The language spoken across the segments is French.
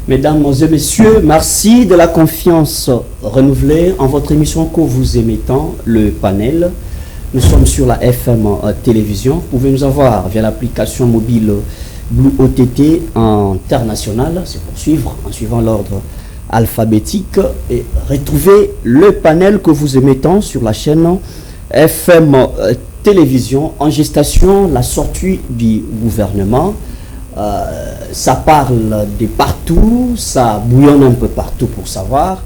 Mesdames et messieurs, merci de la confiance renouvelée en votre émission que vous aimez tant, le panel. Nous sommes sur la FM télévision. Vous pouvez nous avoir via l'application mobile Blue OTT international. C'est pour suivre en suivant l'ordre alphabétique et retrouver le panel que vous aimez tant sur la chaîne FM télévision en gestation, la sortie du gouvernement. Ça parle de partout, ça bouillonne un peu partout pour savoir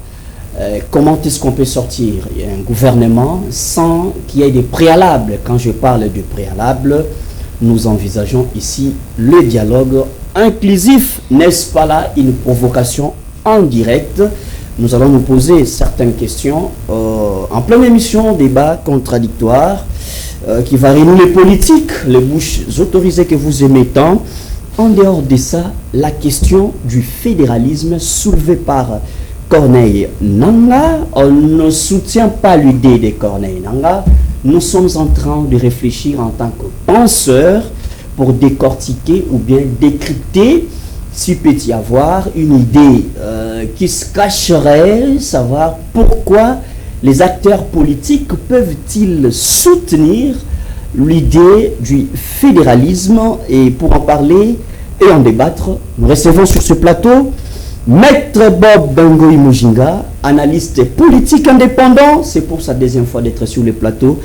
comment est-ce qu'on peut sortir un gouvernement sans qu'il y ait des préalables. Quand je parle de préalables, nous envisageons ici le dialogue inclusif, n'est-ce pas là une provocation en direct? Nous allons nous poser certaines questions en pleine émission, débat contradictoire qui va réunir les politiques, les bouches autorisées que vous aimez tant. En dehors de ça, la question du fédéralisme soulevée par Corneille Nangaa, on ne soutient pas l'idée de Corneille Nangaa. Nous sommes en train de réfléchir en tant que penseurs pour décortiquer ou bien décrypter s'il peut y avoir une idée qui se cacherait, savoir pourquoi les acteurs politiques peuvent-ils soutenir l'idée du fédéralisme. Et pour en parler et en débattre, nous recevons sur ce plateau Maître Bob Bengoy Mujinga, analyste politique indépendant. C'est pour sa deuxième fois d'être sur le plateau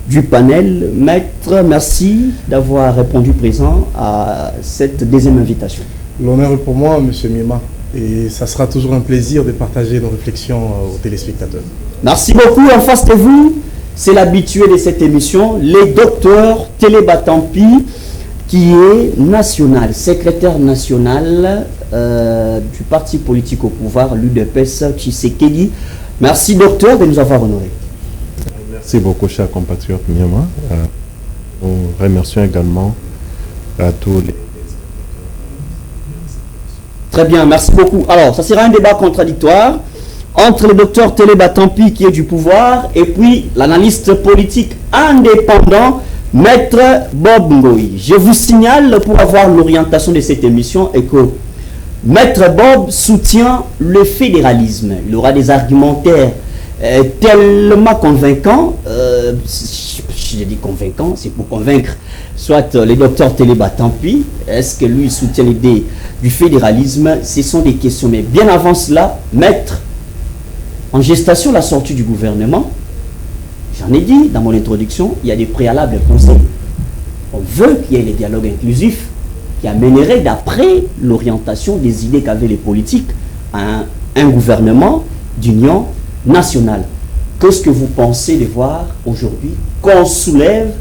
du panel. Maître, merci d'avoir répondu présent à cette deuxième invitation. L'honneur est pour moi, M. Mima, et ça sera toujours un plaisir de partager nos réflexions aux téléspectateurs. Merci beaucoup. En face de vous, c'est l'habitué de cette émission, le docteur Téléba Tampi, qui est national, secrétaire national du parti politique au pouvoir, l'UDPS Tshisekedi. Merci docteur de nous avoir honorés. Merci beaucoup, cher compatriote Miama. Nous remercions également à tous les... Très bien, merci beaucoup. Alors, ça sera un débat contradictoire entre le docteur Téléba Tampi, qui est du pouvoir, et puis l'analyste politique indépendant, Maître Bob Ngoy. Je vous signale, pour avoir l'orientation de cette émission, et que Maître Bob soutient le fédéralisme. Il aura des argumentaires tellement convaincants, je dis convaincants, c'est pour convaincre soit le docteur Téléba Tampi, est-ce que lui soutient l'idée du fédéralisme? Ce sont des questions, mais bien avant cela, Maître, en gestation, la sortie du gouvernement, j'en ai dit dans mon introduction, il y a des préalables conseils. On veut qu'il y ait les dialogues inclusifs qui amèneraient, d'après l'orientation des idées qu'avaient les politiques, à un gouvernement d'union nationale. Qu'est-ce que vous pensez de voir aujourd'hui qu'on soulève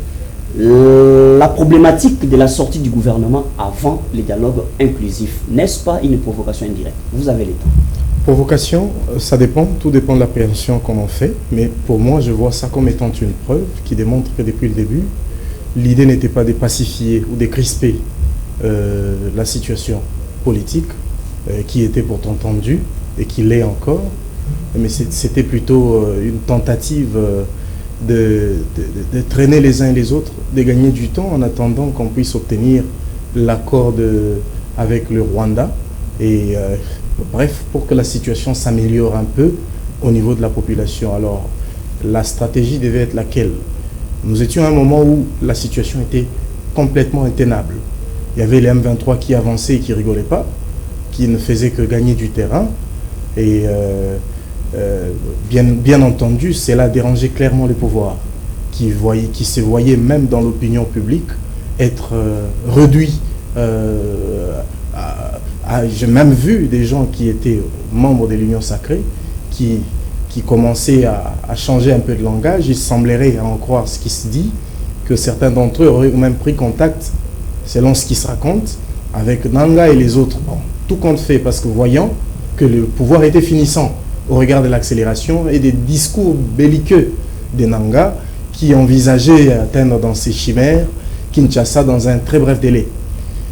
la problématique de la sortie du gouvernement avant les dialogues inclusifs? N'est-ce pas une provocation indirecte? Vous avez le temps. Provocation, ça dépend, tout dépend de l'appréhension qu'on en fait, mais pour moi, je vois ça comme étant une preuve qui démontre que depuis le début, l'idée n'était pas de pacifier ou de crisper la situation politique qui était pourtant tendue et qui l'est encore, mais c'était plutôt une tentative de traîner les uns et les autres, de gagner du temps en attendant qu'on puisse obtenir l'accord avec le Rwanda et bref, pour que la situation s'améliore un peu au niveau de la population. Alors, la stratégie devait être laquelle? Nous étions à un moment où la situation était complètement intenable. Il y avait les M23 qui avançaient et qui ne rigolaient pas, qui ne faisaient que gagner du terrain. Et bien entendu, cela dérangeait clairement le pouvoir, qui se voyait même dans l'opinion publique être réduit. J'ai même vu des gens qui étaient membres de l'Union sacrée qui commençaient à changer un peu de langage. Il semblerait, à en croire ce qui se dit, que certains d'entre eux auraient même pris contact, selon ce qui se raconte, avec Nangaa et les autres. Bon, tout compte fait, parce que voyant que le pouvoir était finissant au regard de l'accélération et des discours belliqueux de Nangaa qui envisageaient atteindre dans ses chimères Kinshasa dans un très bref délai.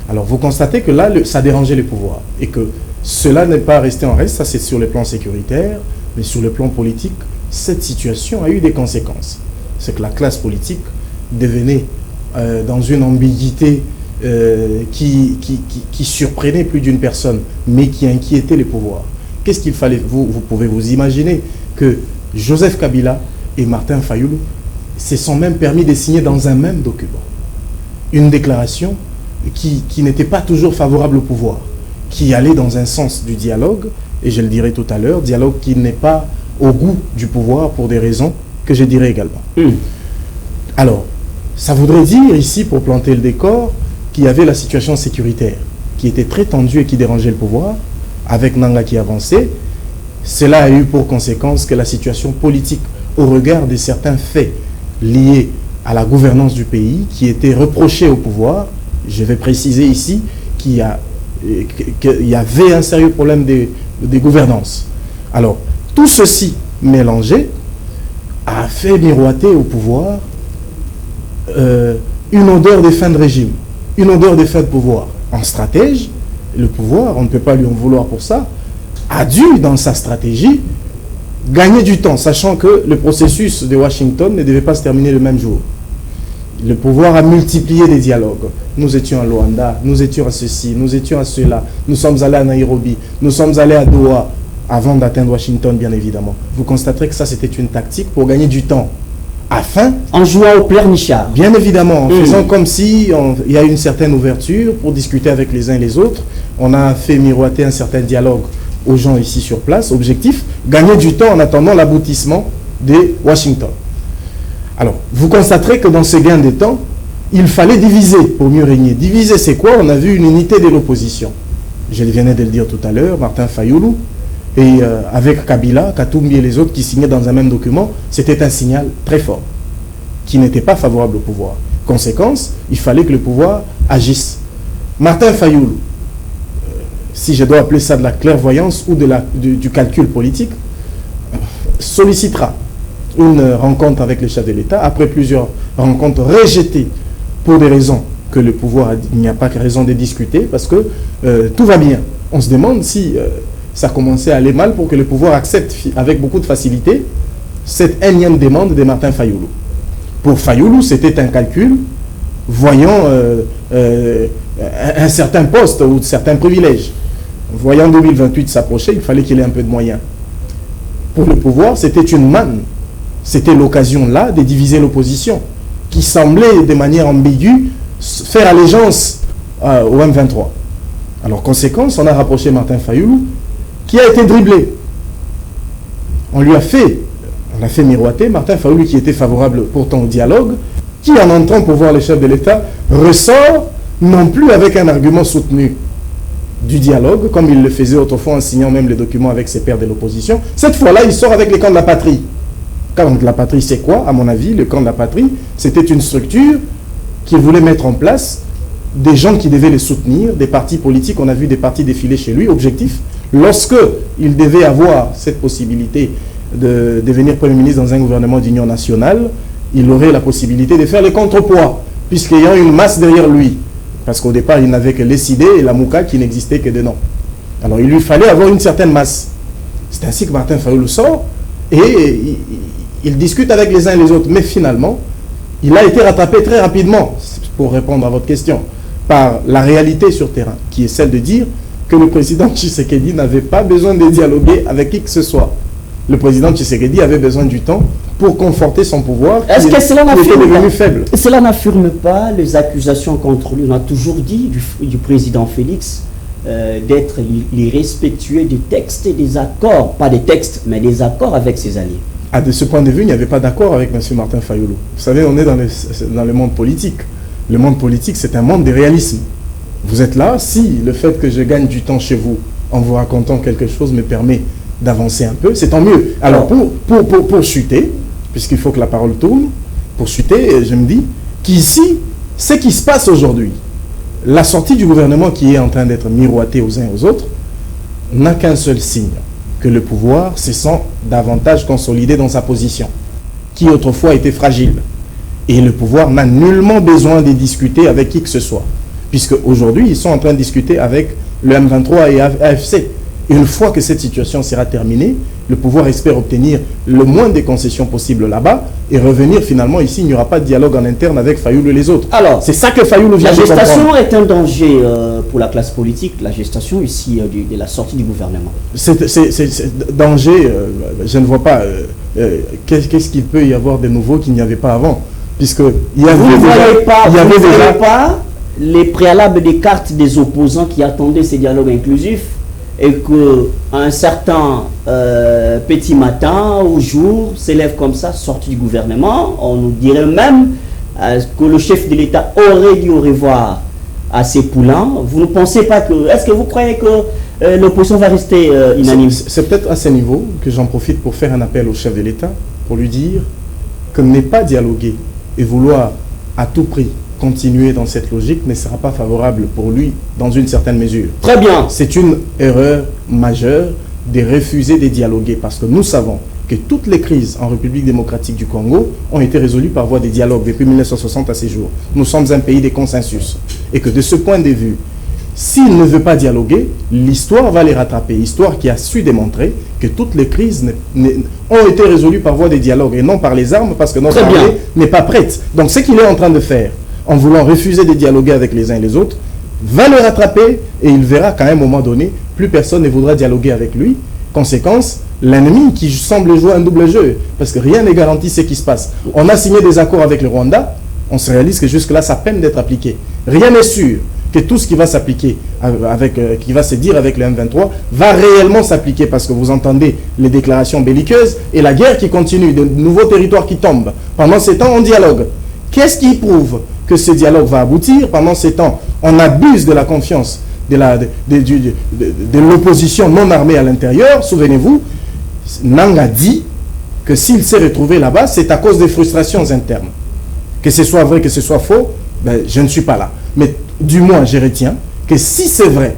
Alors vous constatez que là, ça dérangeait le pouvoir et que cela n'est pas resté en reste, ça c'est sur le plan sécuritaire, mais sur le plan politique, cette situation a eu des conséquences. C'est que la classe politique devenait dans une ambiguïté qui surprenait plus d'une personne, mais qui inquiétait les pouvoirs. Qu'est-ce qu'il fallait? Vous pouvez vous imaginer que Joseph Kabila et Martin Fayulu se sont même permis de signer dans un même document une déclaration qui n'était pas toujours favorable au pouvoir, qui allait dans un sens du dialogue, et je le dirai tout à l'heure, dialogue qui n'est pas au goût du pouvoir pour des raisons que je dirai également. Alors, ça voudrait dire ici, pour planter le décor, qu'il y avait la situation sécuritaire qui était très tendue et qui dérangeait le pouvoir, avec Nanga qui avançait. Cela a eu pour conséquence que la situation politique, au regard de certains faits liés à la gouvernance du pays, qui étaient reprochés au pouvoir, je vais préciser ici qu'il y avait un sérieux problème de gouvernance. Alors, tout ceci mélangé a fait miroiter au pouvoir une odeur de fin de régime, une odeur de fin de pouvoir. En stratège, le pouvoir, on ne peut pas lui en vouloir pour ça, a dû, dans sa stratégie, gagner du temps, sachant que le processus de Washington ne devait pas se terminer le même jour. Le pouvoir a multiplié des dialogues. Nous étions à Luanda, nous étions à ceci, nous étions à cela, nous sommes allés à Nairobi, nous sommes allés à Doha, avant d'atteindre Washington, bien évidemment. Vous constaterez que ça, c'était une tactique pour gagner du temps. Afin... En jouant au pleurnichard. Bien évidemment, en faisant comme si il y a une certaine ouverture pour discuter avec les uns et les autres. On a fait miroiter un certain dialogue aux gens ici sur place. Objectif, gagner du temps en attendant l'aboutissement de Washington. Alors, vous constaterez que dans ce gain de temps, il fallait diviser pour mieux régner. Diviser, c'est quoi? On a vu une unité de l'opposition. Je venais de le dire tout à l'heure, Martin Fayulu, et avec Kabila, Katumbi et les autres qui signaient dans un même document, c'était un signal très fort, qui n'était pas favorable au pouvoir. Conséquence, il fallait que le pouvoir agisse. Martin Fayulu, si je dois appeler ça de la clairvoyance ou du calcul politique, sollicitera une rencontre avec le chef de l'État, après plusieurs rencontres rejetées pour des raisons que le pouvoir a dit, il n'y a pas de raison de discuter, parce que tout va bien. On se demande si ça commençait à aller mal pour que le pouvoir accepte avec beaucoup de facilité cette énième demande de Martin Fayulu. Pour Fayulu, c'était un calcul voyant un certain poste ou certains privilèges. Voyant 2028 s'approcher, il fallait qu'il ait un peu de moyens. Pour le pouvoir, c'était une manne. C'était l'occasion là de diviser l'opposition, qui semblait de manière ambiguë faire allégeance au M23. Alors, conséquence, on a rapproché Martin Fayulu, qui a été dribblé. On a fait miroiter Martin Fayulu, qui était favorable pourtant au dialogue, qui en entrant pour voir le chef de l'État, ressort non plus avec un argument soutenu du dialogue, comme il le faisait autrefois en signant même les documents avec ses pairs de l'opposition. Cette fois-là, il sort avec les camps de la patrie. Camp de la patrie, c'est quoi? À mon avis, le camp de la patrie, c'était une structure qu'il voulait mettre en place, des gens qui devaient les soutenir, des partis politiques. On a vu des partis défiler chez lui. Objectif, lorsque il devait avoir cette possibilité de devenir Premier ministre dans un gouvernement d'union nationale, il aurait la possibilité de faire les contrepoids, puisqu'ayant une masse derrière lui. Parce qu'au départ, il n'avait que les idées et la Mouka qui n'existait que de nom. Alors, il lui fallait avoir une certaine masse. C'est ainsi que Martin Fayulu sort et il discute avec les uns et les autres. Mais finalement, il a été rattrapé très rapidement, pour répondre à votre question, par la réalité sur terrain, qui est celle de dire que le président Tshisekedi n'avait pas besoin de dialoguer avec qui que ce soit. Le président Tshisekedi avait besoin du temps pour conforter son pouvoir. Est-ce que cela devenu faible? Cela n'affirme pas les accusations contre lui? On a toujours dit du président Félix d'être irrespectueux des textes et des accords, pas des textes, mais des accords avec ses alliés. Ah, de ce point de vue, il n'y avait pas d'accord avec M. Martin Fayulu. Vous savez, on est dans le monde politique. Le monde politique, c'est un monde de réalisme. Vous êtes là, si le fait que je gagne du temps chez vous en vous racontant quelque chose me permet d'avancer un peu, c'est tant mieux. Alors, pour chuter, puisqu'il faut que la parole tourne, pour chuter, je me dis qu'ici, ce qui se passe aujourd'hui, la sortie du gouvernement qui est en train d'être miroitée aux uns et aux autres, n'a qu'un seul signe, que le pouvoir se sent davantage consolidé dans sa position, qui autrefois était fragile. Et le pouvoir n'a nullement besoin de discuter avec qui que ce soit, puisque aujourd'hui, ils sont en train de discuter avec le M23 et AFC. Une fois que cette situation sera terminée, le pouvoir espère obtenir le moins de concessions possibles là-bas et revenir finalement ici. Il n'y aura pas de dialogue en interne avec Fayoulou et les autres. Alors, c'est ça que Fayoulou vient de comprendre. La gestation est un danger pour la classe politique, la gestation ici de la sortie du gouvernement. C'est danger, je ne vois pas. Qu'est-ce qu'il peut y avoir de nouveau qu'il n'y avait pas avant? Puisque il y avait vous ne voyez pas les préalables des cartes des opposants qui attendaient ces dialogues inclusifs et qu'à un certain petit matin ou jour s'élève comme ça, sorti du gouvernement, on nous dirait même que le chef de l'État aurait dû au revoir à ses poulains. Vous ne pensez pas que... Est-ce que vous croyez que l'opposition va rester unanime? C'est peut-être à ce niveau que j'en profite pour faire un appel au chef de l'État, pour lui dire que ne pas dialoguer et vouloir à tout prix continuer dans cette logique ne sera pas favorable pour lui dans une certaine mesure. Très bien. C'est une erreur majeure de refuser de dialoguer parce que nous savons que toutes les crises en République démocratique du Congo ont été résolues par voie de dialogue depuis 1960 à ces jours. Nous sommes un pays de consensus. Et que de ce point de vue, s'il ne veut pas dialoguer, l'histoire va les rattraper. Histoire qui a su démontrer que toutes les crises ont été résolues par voie de dialogue et non par les armes parce que notre armée n'est pas prête. Donc ce qu'il est en train de faire, en voulant refuser de dialoguer avec les uns et les autres, va le rattraper et il verra qu'à un moment donné, plus personne ne voudra dialoguer avec lui. Conséquence, l'ennemi qui semble jouer un double jeu, parce que rien n'est garanti ce qui se passe. On a signé des accords avec le Rwanda, on se réalise que jusque-là, ça peine d'être appliqué. Rien n'est sûr que tout ce qui va s'appliquer, qui va se dire avec le M23, va réellement s'appliquer, parce que vous entendez les déclarations belliqueuses et la guerre qui continue, de nouveaux territoires qui tombent. Pendant ces temps, on dialogue. Qu'est-ce qui prouve que ce dialogue va aboutir? Pendant ces temps, on abuse de la confiance de l'opposition non armée à l'intérieur. Souvenez-vous, Nang a dit que s'il s'est retrouvé là-bas, c'est à cause des frustrations internes. Que ce soit vrai, que ce soit faux, ben, je ne suis pas là. Mais du moins, je retiens que si c'est vrai,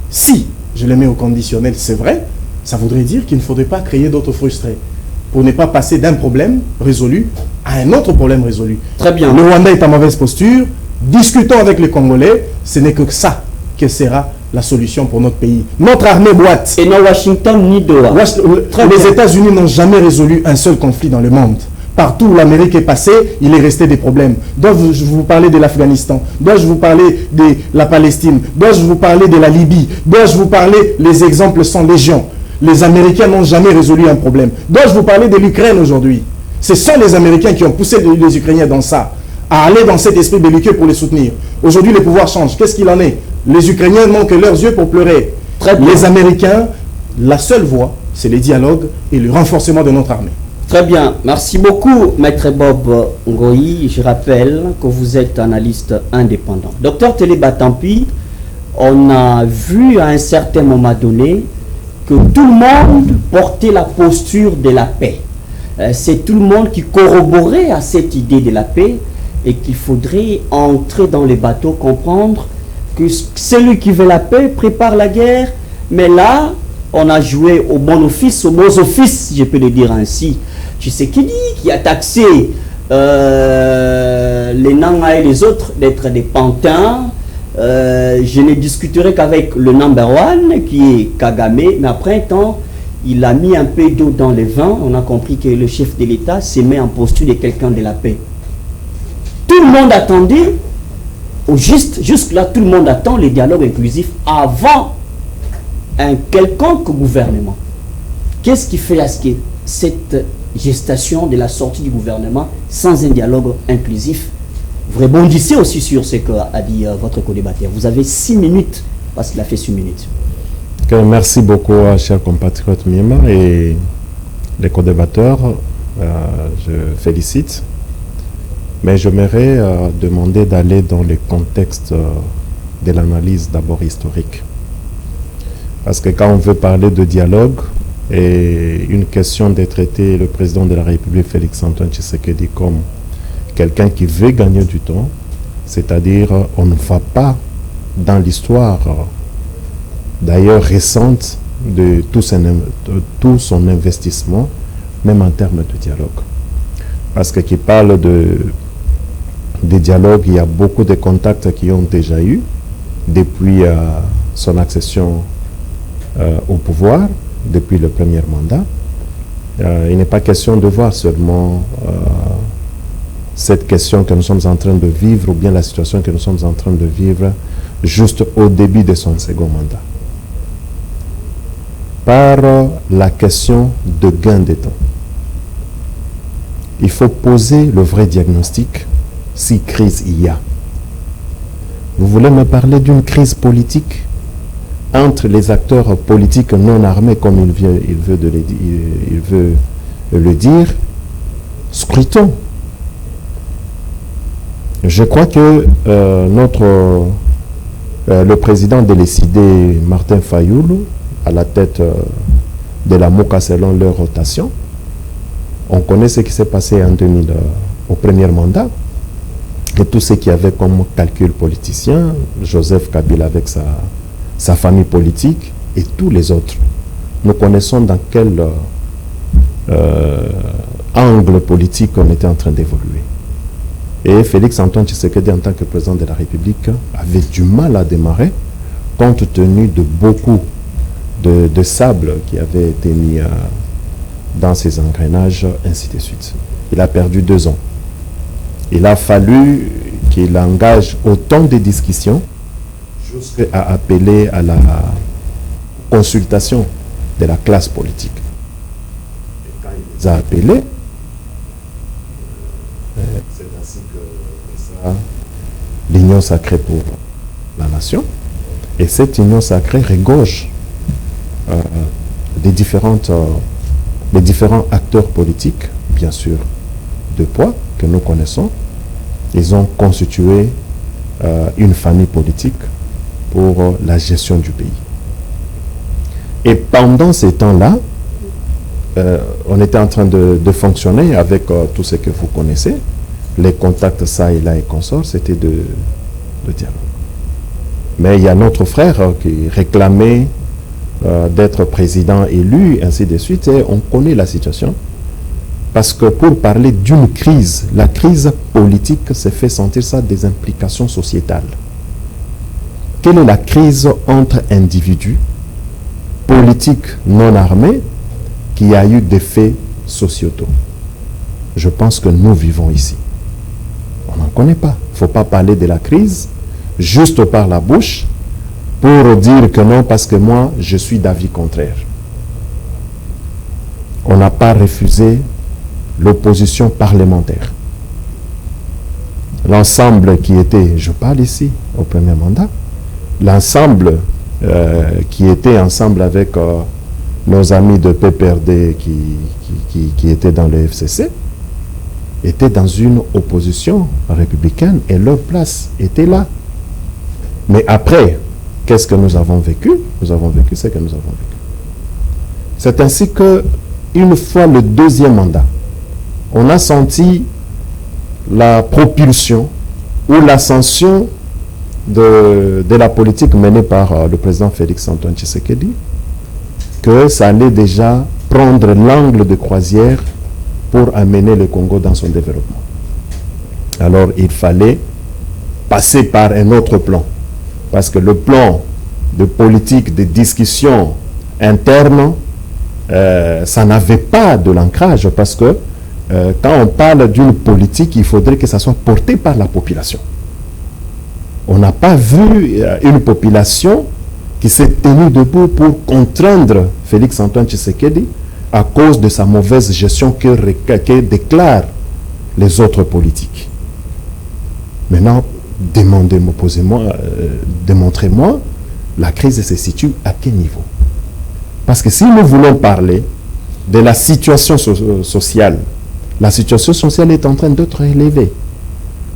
si, je le mets au conditionnel, c'est vrai, ça voudrait dire qu'il ne faudrait pas créer d'autres frustrés pour ne pas passer d'un problème résolu à un autre problème résolu. Très bien. Le Rwanda est en mauvaise posture. Discutons avec les Congolais. Ce n'est que ça que sera la solution pour notre pays. Notre armée boite. Et non Washington ni Doha. Les États-Unis n'ont jamais résolu un seul conflit dans le monde. Partout où l'Amérique est passée, il est resté des problèmes. Dois-je vous parler de l'Afghanistan? Dois-je vous parler de la Palestine? Dois-je vous parler de la Libye? Dois-je vous parler... Les exemples sont légion. Les Américains n'ont jamais résolu un problème. Dois-je vous parler de l'Ukraine aujourd'hui? Ce sont les Américains qui ont poussé les Ukrainiens dans ça, à aller dans cet esprit belliqueux pour les soutenir. Aujourd'hui, le pouvoir change. Qu'est-ce qu'il en est? Les Ukrainiens n'ont que leurs yeux pour pleurer. Les Américains, la seule voie, c'est le dialogue et le renforcement de notre armée. Très bien. Merci beaucoup, Maître Bob Ngoyi. Je rappelle que vous êtes analyste indépendant. Docteur Télébatampi, on a vu à un certain moment donné que tout le monde portait la posture de la paix. C'est tout le monde qui corroborait à cette idée de la paix et qu'il faudrait entrer dans les bateaux, comprendre que celui qui veut la paix prépare la guerre. Mais là, on a joué au bon office, au beaux office, je peux le dire ainsi. Tshisekedi qui a taxé les Nanga et les autres d'être des pantins. Je ne discuterai qu'avec le number one qui est Kagame, mais après un temps, il a mis un peu d'eau dans le vin. On a compris que le chef de l'État s'est mis en posture de quelqu'un de la paix. Tout le monde attendait, au juste, jusque-là, tout le monde attend les dialogues inclusifs avant un quelconque gouvernement. Qu'est-ce qui fait cette gestation de la sortie du gouvernement sans un dialogue inclusif? Vous rebondissez aussi sur ce qu'a dit votre co-débatteur. Vous avez 6 minutes, parce qu'il a fait 6 minutes. Merci beaucoup, chers compatriotes Miema et les co-débatteurs. Je félicite. Mais j'aimerais demander d'aller dans le contexte de l'analyse d'abord historique. Parce que quand on veut parler de dialogue et une question de traiter le président de la République, Félix-Antoine Tshisekedi, comme quelqu'un qui veut gagner du temps, c'est-à-dire on ne va pas dans l'histoire d'ailleurs récente de tout son investissement, même en termes de dialogue. Parce que qui parle des dialogues, il y a beaucoup de contacts qui ont déjà eu depuis son accession au pouvoir depuis le premier mandat. Il n'est pas question de voir seulement cette question que nous sommes en train de vivre ou bien la situation que nous sommes en train de vivre juste au début de son second mandat. Par la question de gain de temps. Il faut poser le vrai diagnostic si crise il y a. Vous voulez me parler d'une crise politique entre les acteurs politiques non armés, comme il veut le dire? Scrutons. Je crois que le président de l'ECD, Martin Fayoulou, à la tête de la MOCA selon leur rotation, on connaît ce qui s'est passé au premier mandat, et tout ce qu'il y avait comme calcul politicien, Joseph Kabila avec sa famille politique et tous les autres. Nous connaissons dans quel angle politique on était en train d'évoluer. Et Félix-Antoine Tshisekedi, en tant que président de la République, avait du mal à démarrer compte tenu de beaucoup de sable qui avait été mis dans ses engrenages, ainsi de suite. Il a perdu 2 ans. Il a fallu qu'il engage autant de discussions jusqu'à appeler à la consultation de la classe politique. Et quand il les a appelés, c'est ainsi que l'Union sacrée pour la nation, et cette Union sacrée regorge des différents acteurs politiques, bien sûr, de poids que nous connaissons. Ils ont constitué une famille politique pour la gestion du pays. Et pendant ces temps-là, on était en train de fonctionner avec tout ce que vous connaissez, les contacts ça et là et consorts, c'était de dialogue. Mais il y a notre frère qui réclamait d'être président élu, ainsi de suite, et on connaît la situation. Parce que pour parler d'une crise, la crise politique se fait sentir ça des implications sociétales. Quelle est la crise entre individus, politiques non armés, qui a eu des faits sociétaux? Je pense que nous vivons ici. On n'en connaît pas. Il ne faut pas parler de la crise juste par la bouche pour dire que non, parce que moi, je suis d'avis contraire. On n'a pas refusé l'opposition parlementaire. L'ensemble qui était, je parle ici, au premier mandat, l'ensemble qui était ensemble avec nos amis de PPRD qui étaient dans le FCC, étaient dans une opposition républicaine et leur place était là. Mais après, qu'est-ce que nous avons vécu? Nous avons vécu ce que nous avons vécu. C'est ainsi que, une fois le deuxième mandat, on a senti la propulsion ou l'ascension de la politique menée par le président Félix-Antoine Tshisekedi, que ça allait déjà prendre l'angle de croisière pour amener le Congo dans son développement. Alors il fallait passer par un autre plan, parce que le plan de politique, de discussion interne, ça n'avait pas de l'ancrage, parce que quand on parle d'une politique, il faudrait que ça soit porté par la population. On n'a pas vu une population qui s'est tenue debout pour contraindre Félix-Antoine Tshisekedi à cause de sa mauvaise gestion que déclarent les autres politiques. Maintenant, démontrez-moi, la crise se situe à quel niveau? Parce que si nous voulons parler de la situation sociale, la situation sociale est en train d'être élevée.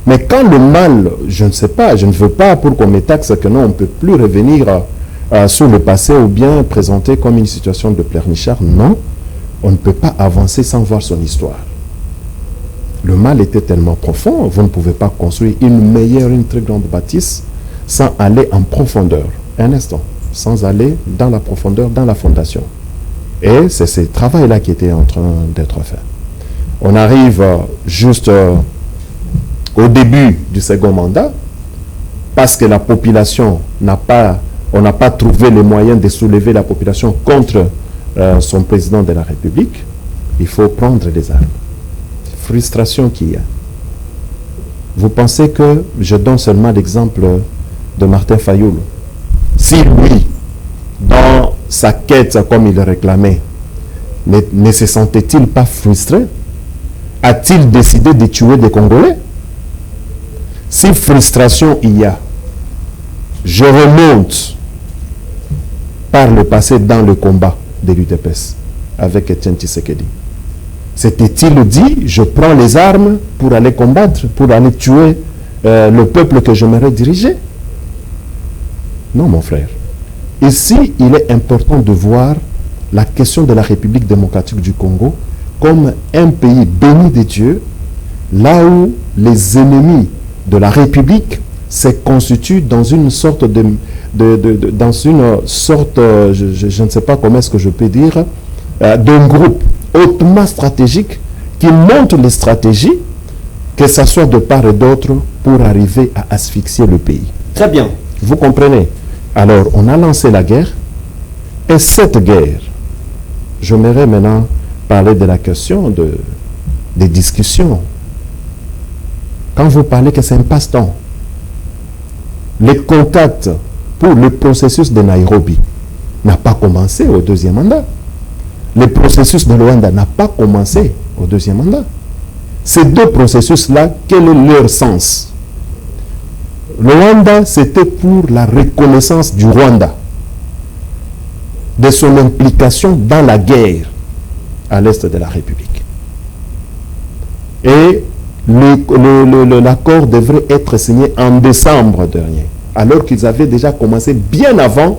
Mais quand le mal, je ne sais pas, je ne veux pas pour qu'on me taxe que non, on ne peut plus revenir sur le passé ou bien présenter comme une situation de pleurnichard. Non, on ne peut pas avancer sans voir son histoire. Le mal était tellement profond, vous ne pouvez pas construire une très grande bâtisse sans aller en profondeur. Un instant, sans aller dans la profondeur, dans la fondation. Et c'est ce travail-là qui était en train d'être fait. On arrive juste au début du second mandat, parce que la population n'a pas on n'a pas trouvé les moyens de soulever la population contre son président de la République, il faut prendre les armes. Frustration qu'il y a. Vous pensez que je donne seulement l'exemple de Martin Fayoulou? Si lui, dans sa quête, comme il le réclamait, ne se sentait-il pas frustré? A-t-il décidé de tuer des Congolais? Si frustration il y a, je remonte par le passé dans le combat de l'UDPS avec Etienne Tshisekedi. S'était-il dit, je prends les armes pour aller combattre, pour aller tuer le peuple que j'aimerais diriger? Non, mon frère. Ici, il est important de voir la question de la République démocratique du Congo comme un pays béni de Dieu, là où les ennemis de la République se constituent dans une sorte je ne sais pas comment est-ce que je peux dire, d'un groupe hautement stratégique qui monte les stratégies, que ce soit de part et d'autre, pour arriver à asphyxier le pays. Très bien. Vous comprenez? Alors, on a lancé la guerre, et cette guerre, j'aimerais maintenant parler de la question des discussions. Quand vous parlez que c'est un passe-temps, les contacts pour le processus de Nairobi n'a pas commencé au deuxième mandat. Le processus de Luanda n'a pas commencé au deuxième mandat. Ces deux processus-là, quel est leur sens? Luanda, c'était pour la reconnaissance du Rwanda, de son implication dans la guerre à l'est de la République. Et l'accord devrait être signé en décembre dernier, alors qu'ils avaient déjà commencé bien avant,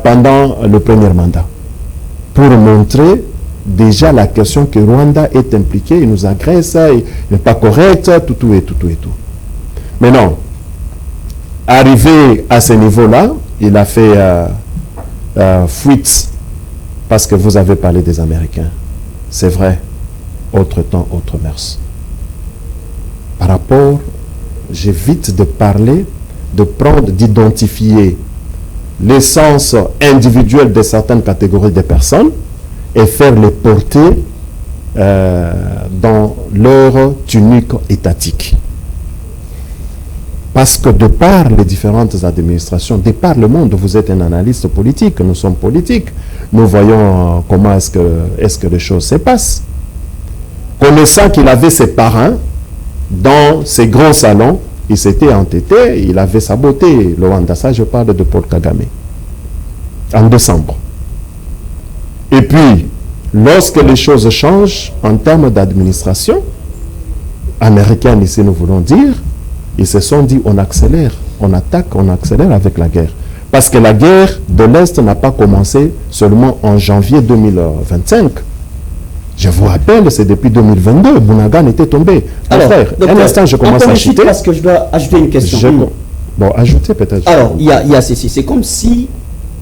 pendant le premier mandat, pour montrer déjà la question que Rwanda est impliqué, il nous agresse, il n'est pas correct, tout. Maintenant, arrivé à ce niveau-là, il a fait fuite, parce que vous avez parlé des Américains. C'est vrai, autre temps, autre mœurs. Par rapport, j'évite de parler, d'identifier l'essence individuelle de certaines catégories de personnes et faire les porter dans leur tunique étatique. Parce que de par les différentes administrations, de par le monde, vous êtes un analyste politique, nous sommes politiques, nous voyons comment est-ce que les choses se passent. Connaissant qu'il avait ses parrains dans ces grands salons, il s'était entêté, il avait saboté le Rwanda. Ça, je parle de Paul Kagame, en décembre. Et puis, lorsque les choses changent en termes d'administration, américaine ici nous voulons dire, ils se sont dit on accélère, on attaque, on accélère avec la guerre. Parce que la guerre de l'Est n'a pas commencé seulement en janvier 2025. Je vous rappelle, c'est depuis 2022, Bounagan était tombé. Alors, frère, docteur, un instant, je commence à chuter. Parce que je dois ajouter une question. Bon, ajouter peut-être. Alors, il y a ceci. C'est comme si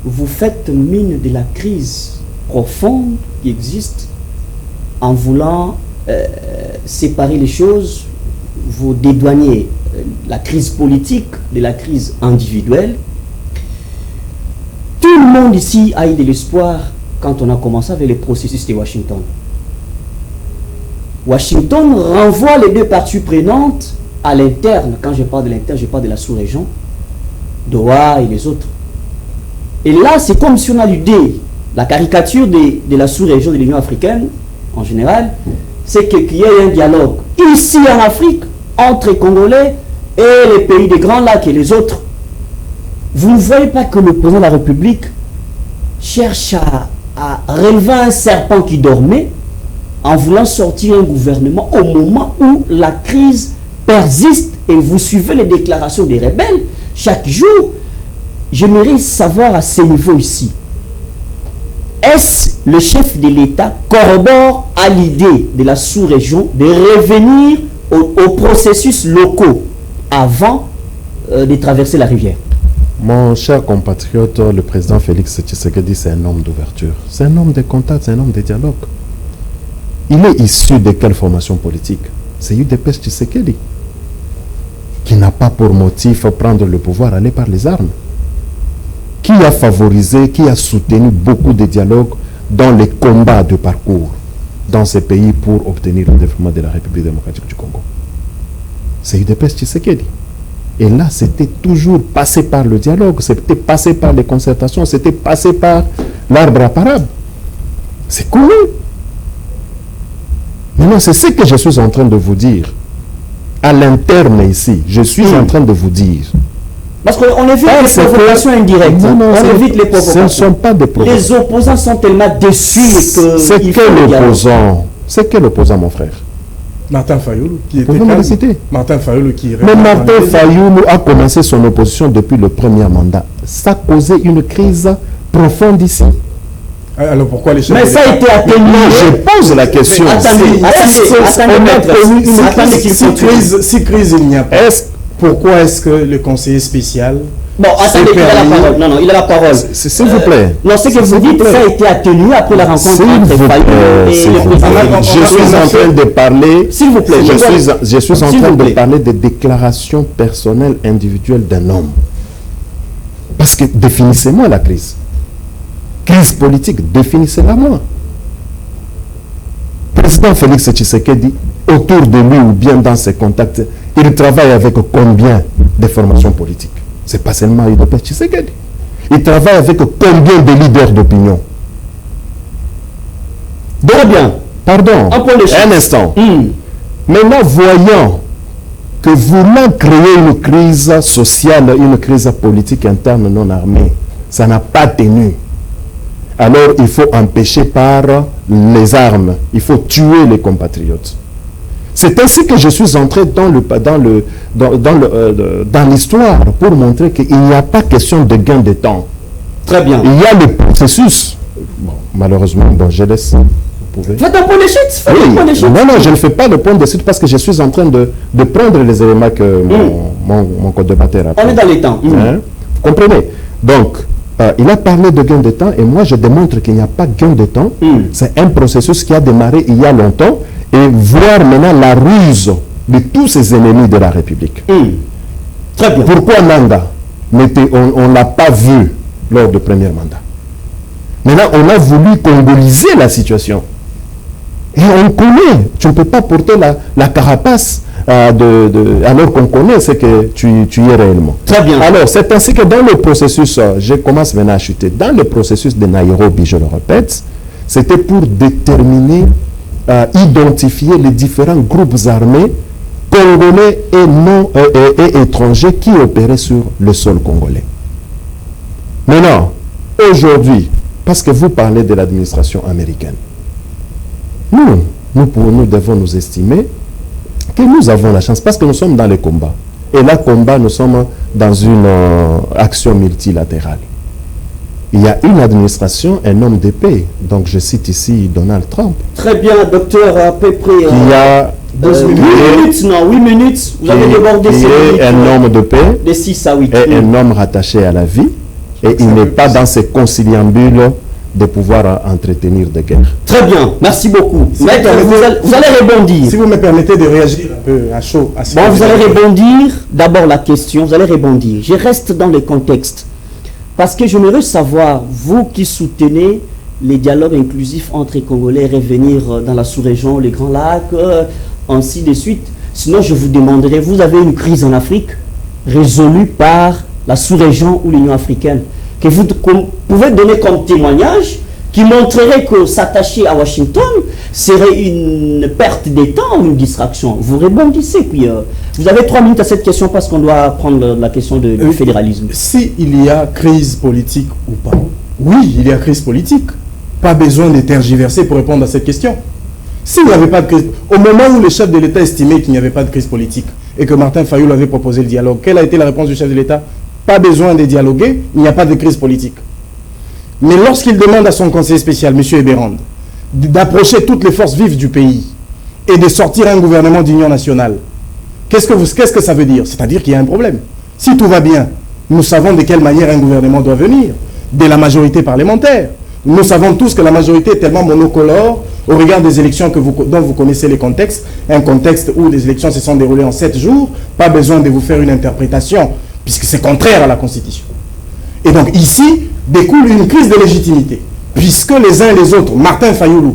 vous faites mine de la crise profonde qui existe en voulant séparer les choses, vous dédouaniez la crise politique de la crise individuelle. Tout le monde ici a eu de l'espoir quand on a commencé avec les processus de Washington. Washington renvoie les deux parties prenantes à l'interne. Quand je parle de l'interne, je parle de la sous-région, Doha et les autres. Et là, c'est comme si on a l'idée, la caricature de la sous-région de l'Union africaine, en général, c'est qu'il y ait un dialogue ici en Afrique, entre les Congolais et les pays des Grands Lacs et les autres. Vous ne voyez pas que le président de la République cherche à relever un serpent qui dormait en voulant sortir un gouvernement au moment où la crise persiste et vous suivez les déclarations des rebelles chaque jour. J'aimerais savoir à ce niveau ici, est-ce le chef de l'État corrobore à l'idée de la sous-région de revenir aux processus locaux avant de traverser la rivière? Mon cher compatriote, le président Félix Tshisekedi, c'est un homme d'ouverture. C'est un homme de contact, c'est un homme de dialogue. Il est issu de quelle formation politique? C'est UDPS Tshisekedi, qui n'a pas pour motif prendre le pouvoir, aller par les armes. qui a favorisé, qui a soutenu beaucoup de dialogues dans les combats de parcours dans ces pays pour obtenir le développement de la République démocratique du Congo. C'est UDPS Tshisekedi. Et là, c'était toujours passé par le dialogue, c'était passé par les concertations, c'était passé par l'arbre à parable. C'est connu. Maintenant, c'est ce que je suis en train de vous dire. À l'interne ici, je suis en train de vous dire. Parce qu'on évite les provocations indirectes. On évite les provocations. Ce ne sont pas des provocations. Les opposants sont tellement déçus que... C'est quel opposant, mon frère? Martin Fayoulou, qui était calme. Martin Fayoulou qui... Mais Martin Fayoulou a commencé son opposition depuis le premier mandat. Ça a causé une crise profonde ici. Alors pourquoi les chefs Mais ça a été atténué. Je pose la question. Si crise il n'y a pas, pourquoi est-ce que le conseiller spécial... Bon, attendez, il a la parole. Non, il a la parole. S'il vous plaît. Non, ce que vous dites, ça a été atténué après la rencontre entre Fayoulou et le président. Je suis en train de parler... S'il vous plaît. Je suis en train de parler des déclarations personnelles individuelles d'un homme. Parce que définissez-moi la crise. Crise politique, définissez-la moi. Président Félix Tshisekedi, autour de lui ou bien dans ses contacts, il travaille avec combien de formations politiques? C'est pas seulement UDPS Tshisekedi. Il travaille avec combien de leaders d'opinion? Très bien. Pardon, un instant. Maintenant, voyons que voulant créer une crise sociale, une crise politique interne non armée, ça n'a pas tenu. Alors il faut empêcher par les armes, il faut tuer les compatriotes. C'est ainsi que je suis entré dans l'histoire pour montrer qu'il n'y a pas question de gain de temps. Très bien. Il y a le processus. Bon, malheureusement, bon, je laisse. Vous pouvez. Faites un point de chute. Non, je ne fais pas le point de chute parce que je suis en train de prendre les éléments que mon co-débatteur a pris. On est dans les temps. Hein? Vous comprenez? Donc, il a parlé de gain de temps et moi je démontre qu'il n'y a pas de gain de temps. C'est un processus qui a démarré il y a longtemps et voir maintenant la ruse de tous ces ennemis de la République. Très bien. Pourquoi Nanga on ne l'a pas vu lors du premier mandat? Maintenant, on a voulu congoliser la situation. Et on connaît, tu ne peux pas porter la carapace alors qu'on connaît ce que tu es réellement. Très bien. Alors, c'est ainsi que dans le processus, je commence maintenant à chuter, dans le processus de Nairobi, je le répète, c'était pour déterminer, identifier les différents groupes armés congolais et étrangers qui opéraient sur le sol congolais. Maintenant, aujourd'hui, parce que vous parlez de l'administration américaine, nous devons nous estimer que nous avons la chance, parce que nous sommes dans les combats. Et là, combat, nous sommes dans une action multilatérale. Il y a une administration, un homme de paix. Donc, je cite ici Donald Trump. Très bien, docteur, à peu près. Il y a 8 minutes. Vous avez débordé ces minutes. Un homme de paix. De 6 à 8. Et un homme rattaché à la vie. Et il n'est pas dans ces conciliambules de pouvoir entretenir des guerres. Très bien, merci beaucoup. Maître, vous allez rebondir. Si vous me permettez de réagir un peu à chaud. Bon, vous allez rebondir. D'abord la question, vous allez rebondir. Je reste dans le contexte. Parce que j'aimerais savoir, vous qui soutenez les dialogues inclusifs entre les Congolais, revenir dans la sous-région, les Grands Lacs, ainsi de suite. Sinon, je vous demanderai, vous avez une crise en Afrique résolue par la sous-région ou l'Union africaine, que vous pouvez donner comme témoignage, qui montrerait que s'attacher à Washington serait une perte de temps ou une distraction. Vous rebondissez, puis vous avez 3 minutes à cette question parce qu'on doit prendre la question du fédéralisme. Si il y a crise politique ou pas, oui, il y a crise politique. Pas besoin de tergiverser pour répondre à cette question. S'il n'y avait pas de crise, au moment où le chef de l'État estimait qu'il n'y avait pas de crise politique et que Martin Fayoulou avait proposé le dialogue, quelle a été la réponse du chef de l'État? Pas besoin de dialoguer, il n'y a pas de crise politique. Mais lorsqu'il demande à son conseiller spécial, M. Eberand, d'approcher toutes les forces vives du pays et de sortir un gouvernement d'union nationale, qu'est-ce que ça veut dire? C'est-à-dire qu'il y a un problème. Si tout va bien, nous savons de quelle manière un gouvernement doit venir, de la majorité parlementaire. Nous savons tous que la majorité est tellement monocolore au regard des élections dont vous connaissez les contextes, un contexte où les élections se sont déroulées en 7 jours, pas besoin de vous faire une interprétation, puisque c'est contraire à la Constitution. Et donc ici découle une crise de légitimité, puisque les uns et les autres, Martin Fayulu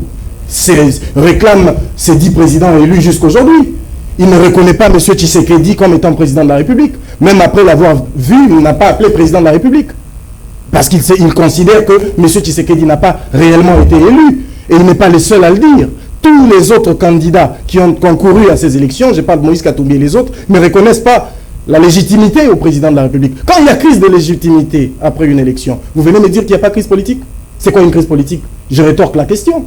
réclame ses 10 présidents élus jusqu'aujourd'hui. Il ne reconnaît pas M. Tshisekedi comme étant président de la République. Même après l'avoir vu, il n'a pas appelé président de la République. Parce qu'il considère que M. Tshisekedi n'a pas réellement été élu. Et il n'est pas le seul à le dire. Tous les autres candidats qui ont concouru à ces élections, je parle de Moïse Katumbi et les autres, ne reconnaissent pas la légitimité au président de la République. Quand il y a crise de légitimité après une élection, vous venez me dire qu'il n'y a pas de crise politique? C'est quoi une crise politique? Je rétorque la question.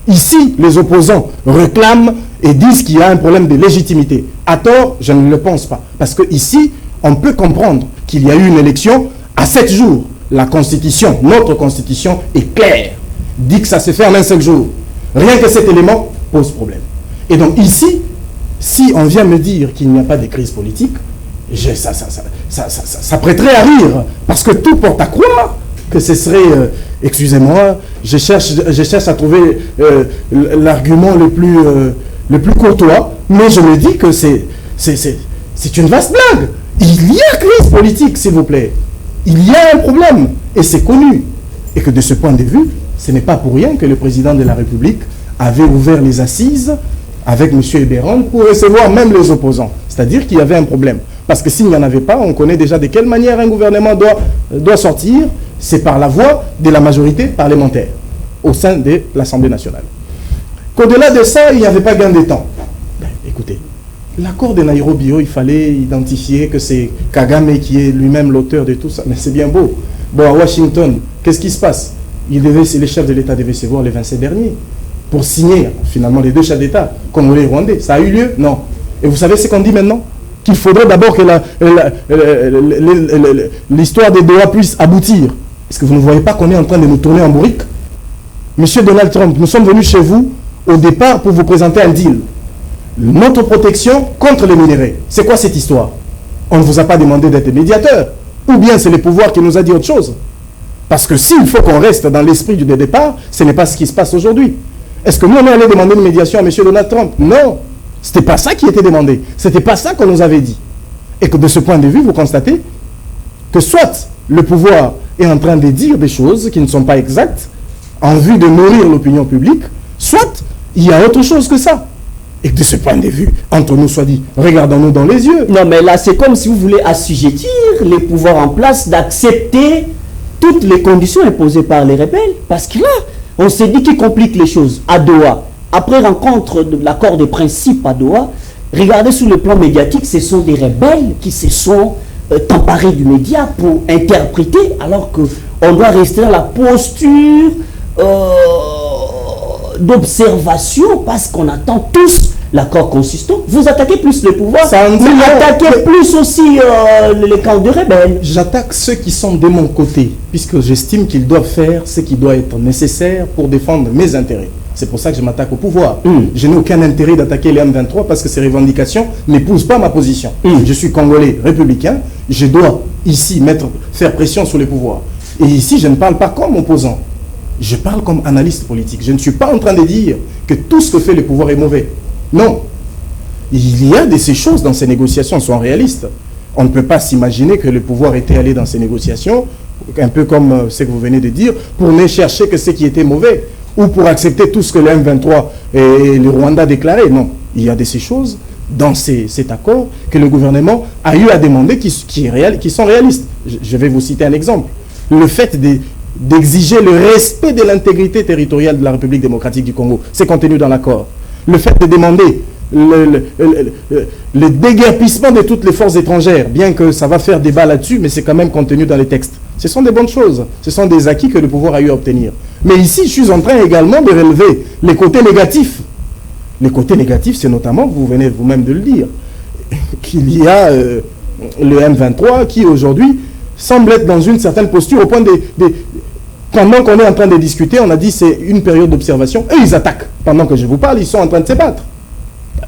Ici, les opposants réclament et disent qu'il y a un problème de légitimité. À tort, je ne le pense pas. Parce que ici, on peut comprendre qu'il y a eu une élection à 7 jours. La Constitution, notre Constitution est claire. Dit que ça se fait en un seul jour. Rien que cet élément pose problème. Et donc ici, si on vient me dire qu'il n'y a pas de crise politique, ça prêterait à rire. Parce que tout porte à croire que ce serait... excusez-moi, je cherche à trouver l'argument le plus courtois, mais je me dis que c'est une vaste blague. Il y a crise politique, s'il vous plaît. Il y a un problème, et c'est connu. Et que de ce point de vue, ce n'est pas pour rien que le président de la République avait ouvert les assises avec M. Eberon pour recevoir même les opposants. C'est-à-dire qu'il y avait un problème. Parce que s'il n'y en avait pas, on connaît déjà de quelle manière un gouvernement doit sortir. C'est par la voie de la majorité parlementaire au sein de l'Assemblée nationale. Qu'au-delà de ça, il n'y avait pas gain de temps. Ben, écoutez, l'accord de Nairobi, il fallait identifier que c'est Kagame qui est lui-même l'auteur de tout ça. Mais c'est bien beau. Bon, à Washington, qu'est-ce qui se passe? Les chefs de l'État devaient se voir les 27 derniers pour signer, finalement, les deux chefs d'État, congolais et rwandais. Ça a eu lieu? Non. Et vous savez ce qu'on dit maintenant? Qu'il faudrait d'abord que l'histoire des Doha puisse aboutir. Est-ce que vous ne voyez pas qu'on est en train de nous tourner en bourrique? Monsieur Donald Trump, nous sommes venus chez vous au départ pour vous présenter un deal. Notre protection contre les minéraux. C'est quoi cette histoire? On ne vous a pas demandé d'être médiateur. Ou bien c'est le pouvoir qui nous a dit autre chose? Parce que s'il faut qu'on reste dans l'esprit du départ, ce n'est pas ce qui se passe aujourd'hui. Est-ce que nous, on est allé demander une médiation à M. Donald Trump? Non. Ce n'était pas ça qui était demandé. Ce n'était pas ça qu'on nous avait dit. Et que de ce point de vue, vous constatez que soit le pouvoir est en train de dire des choses qui ne sont pas exactes en vue de nourrir l'opinion publique, soit il y a autre chose que ça. Et de ce point de vue, entre nous soit dit, regardons-nous dans les yeux. Non, mais là, c'est comme si vous voulez assujettir les pouvoirs en place d'accepter toutes les conditions imposées par les rebelles. Parce que là, on s'est dit qu'ils compliquent les choses à Doha. Après rencontre de l'accord des principes à Doha, regardez sur le plan médiatique, ce sont des rebelles qui se sont emparés du média pour interpréter, alors qu'on doit rester dans la posture d'observation parce qu'on attend tous l'accord consistant. Vous attaquez plus le pouvoir, mais attaquez plus aussi les camps de rebelles. J'attaque ceux qui sont de mon côté, puisque j'estime qu'ils doivent faire ce qui doit être nécessaire pour défendre mes intérêts. C'est pour ça que je m'attaque au pouvoir. Je n'ai aucun intérêt d'attaquer les M23 parce que ces revendications n'épousent pas ma position. Je suis congolais républicain, je dois ici faire pression sur les pouvoirs. Et ici, je ne parle pas comme opposant. Je parle comme analyste politique. Je ne suis pas en train de dire que tout ce que fait le pouvoir est mauvais. Non. Il y a de ces choses dans ces négociations, soyons réalistes. On ne peut pas s'imaginer que le pouvoir était allé dans ces négociations, un peu comme ce que vous venez de dire, pour ne chercher que ce qui était mauvais, ou pour accepter tout ce que le M23 et le Rwanda déclaraient. Non. Il y a de ces choses dans cet accord que le gouvernement a eu à demander qui sont réalistes. Je vais vous citer un exemple. Le fait d'exiger le respect de l'intégrité territoriale de la République démocratique du Congo, c'est contenu dans l'accord. Le fait de demander le déguerpissement de toutes les forces étrangères, bien que ça va faire débat là-dessus, mais c'est quand même contenu dans les textes. Ce sont des bonnes choses, ce sont des acquis que le pouvoir a eu à obtenir. Mais ici, je suis en train également de relever les côtés négatifs. Les côtés négatifs, c'est notamment, vous venez vous-même de le dire, qu'il y a le M23 qui aujourd'hui semble être dans une certaine posture au point de pendant qu'on est en train de discuter, on a dit c'est une période d'observation, et ils attaquent. Pendant que je vous parle, ils sont en train de se battre.